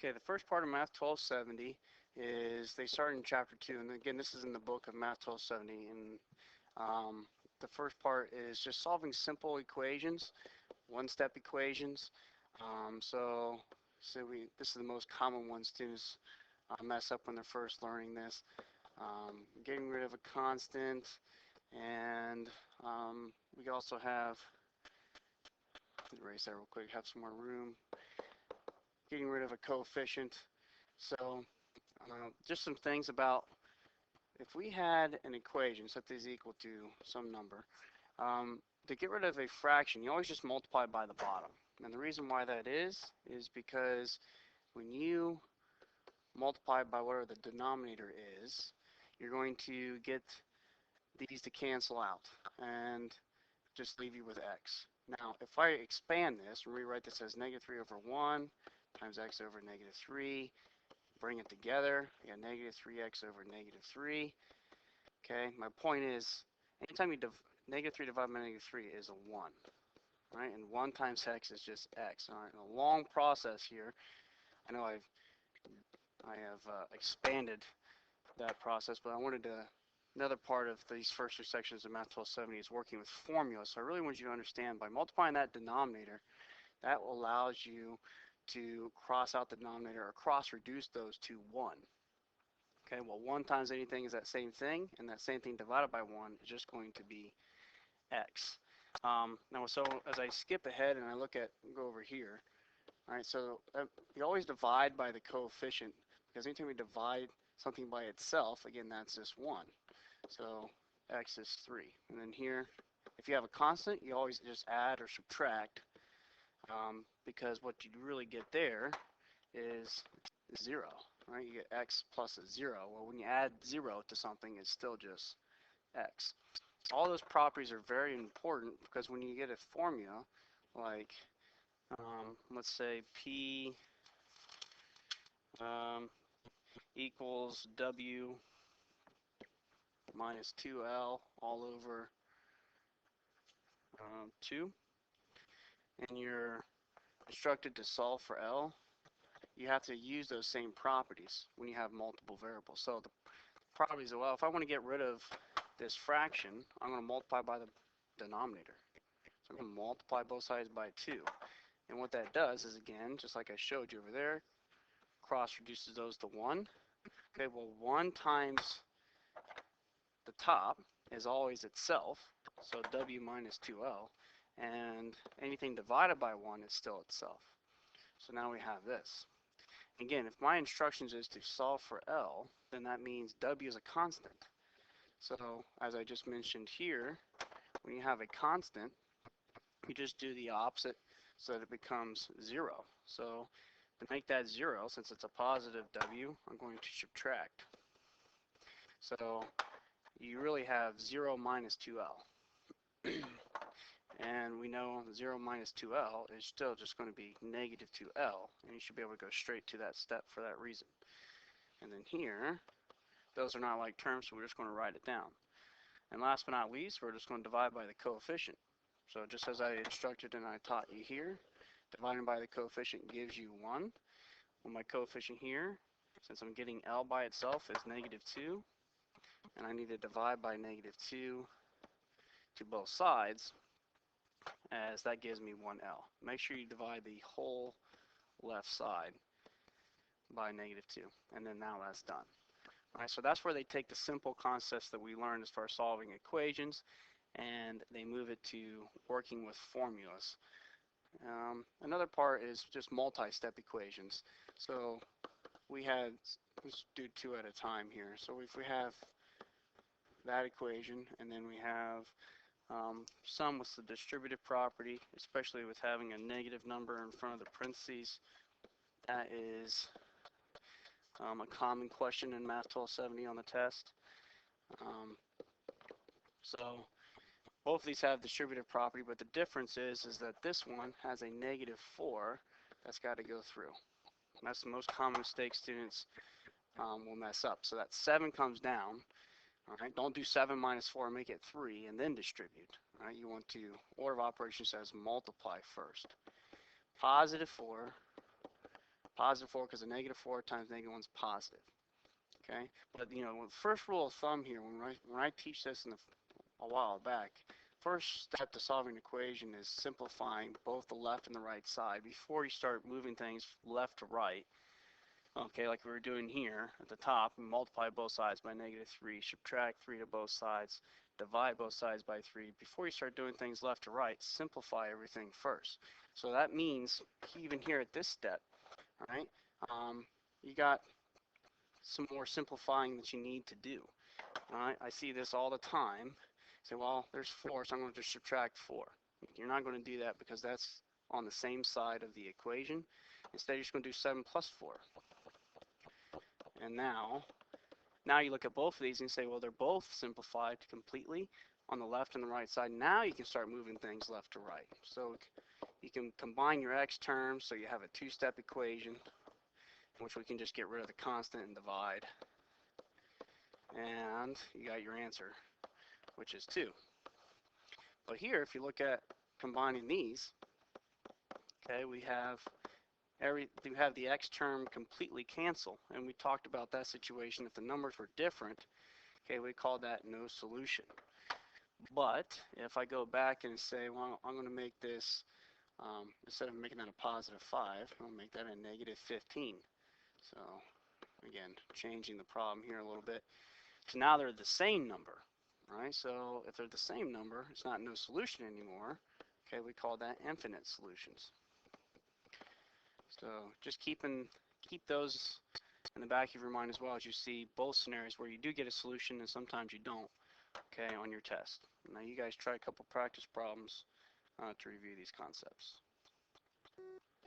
Okay, the first part of Math 1270 is they start in chapter 2, and again, this is in the book of Math 1270, and the first part is just solving simple equations, one-step equations. This is the most common one students mess up when they're first learning this. Getting rid of a constant, and we also have, erase that real quick, have some more room. Getting rid of a coefficient. So just some things about if we had an equation set is equal to some number, to get rid of a fraction, you always just multiply by the bottom. And the reason why that is because when you multiply by whatever the denominator is, you're going to get these to cancel out and just leave you with x. Now, if I expand this and rewrite this as negative 3 over 1 times x over negative 3, bring it together, I got negative 3x over negative 3. Okay, my point is, anytime you negative 3 divided by negative 3 is a 1. Right, and 1 times x is just x. All right, a long process here. I know I have expanded that process, but I wanted to, another part of these first two sections of Math 1270 is working with formulas. So I really want you to understand by multiplying that denominator, that allows you to cross out the denominator or cross reduce those to 1. Okay, well 1 times anything is that same thing, and that same thing divided by 1 is just going to be x. Now, so as I skip ahead and I go over here, all right, so we always divide by the coefficient, because anytime we divide something by itself, again, that's just 1. So x is 3. And then here, if you have a constant, you always just add or subtract, because what you really get there is 0. Right? You get x plus a 0. Well, when you add 0 to something, it's still just x. All those properties are very important, because when you get a formula like, let's say P equals W minus 2L all over 2, and you're instructed to solve for L, you have to use those same properties when you have multiple variables. So the properties are, well, if I want to get rid of this fraction, I'm going to multiply by the denominator. So I'm going to multiply both sides by 2. And what that does is, again, just like I showed you over there, cross reduces those to 1. Okay, well, 1 times the top is always itself, so W minus 2L, and anything divided by 1 is still itself. So now we have this. Again, if my instructions is to solve for L, then that means W is a constant. So as I just mentioned here, when you have a constant, you just do the opposite so that it becomes 0. So to make that 0, since it's a positive W, I'm going to subtract. So you really have 0 minus 2L. And we know 0 minus 2L is still just going to be negative 2L, and you should be able to go straight to that step for that reason. And then here, those are not like terms, so we're just going to write it down. And last but not least, we're just going to divide by the coefficient. So just as I instructed and I taught you here, dividing by the coefficient gives you 1. Well, my coefficient here, since I'm getting L by itself, is negative 2. And I need to divide by negative 2 to both sides, as that gives me 1L. Make sure you divide the whole left side by negative 2. And then now that's done. Alright, so that's where they take the simple concepts that we learned as far as solving equations, and they move it to working with formulas. Another part is just multi-step equations. So let's do 2 at a time here. So if we have that equation, and then we have some with the distributive property, especially with having a negative number in front of the parentheses. That is a common question in Math 1270 on the test. So both of these have distributive property, but the difference is that this one has a negative 4 that's got to go through. And that's the most common mistake students will mess up. So that 7 comes down. All right, don't do 7 minus 4, make it 3, and then distribute. All right, you want to, order of operations says multiply first. Positive 4, Positive 4 because a negative 4 times negative 1 is positive. Okay, but you know, the first rule of thumb here, when I teach this a while back, first step to solving an equation is simplifying both the left and the right side before you start moving things left to right. Okay, like we were doing here at the top, multiply both sides by negative 3, subtract 3 to both sides, divide both sides by 3. Before you start doing things left to right, simplify everything first. So that means even here at this step, all right, you got some more simplifying that you need to do. All right, I see this all the time. Say, well, there's 4, so I'm going to just subtract 4. You're not going to do that because that's on the same side of the equation. Instead, you're just going to do 7 plus 4. And now you look at both of these and say, well, they're both simplified completely on the left and the right side. Now you can start moving things left to right. So you can combine your x terms so you have a two-step equation in which we can just get rid of the constant and divide. And you got your answer, which is 2. But here, if you look at combining these, okay, we have the x term completely cancel, and we talked about that situation. If the numbers were different, okay, we call that no solution. But if I go back and say, well, I'm going to make this, instead of making that a positive 5, I'm going to make that a negative 15. So again, changing the problem here a little bit. So now they're the same number, right? So if they're the same number, it's not no solution anymore. Okay, we call that infinite solutions. So just keep those in the back of your mind as well as you see both scenarios where you do get a solution and sometimes you don't, okay, on your test. Now you guys try a couple practice problems to review these concepts.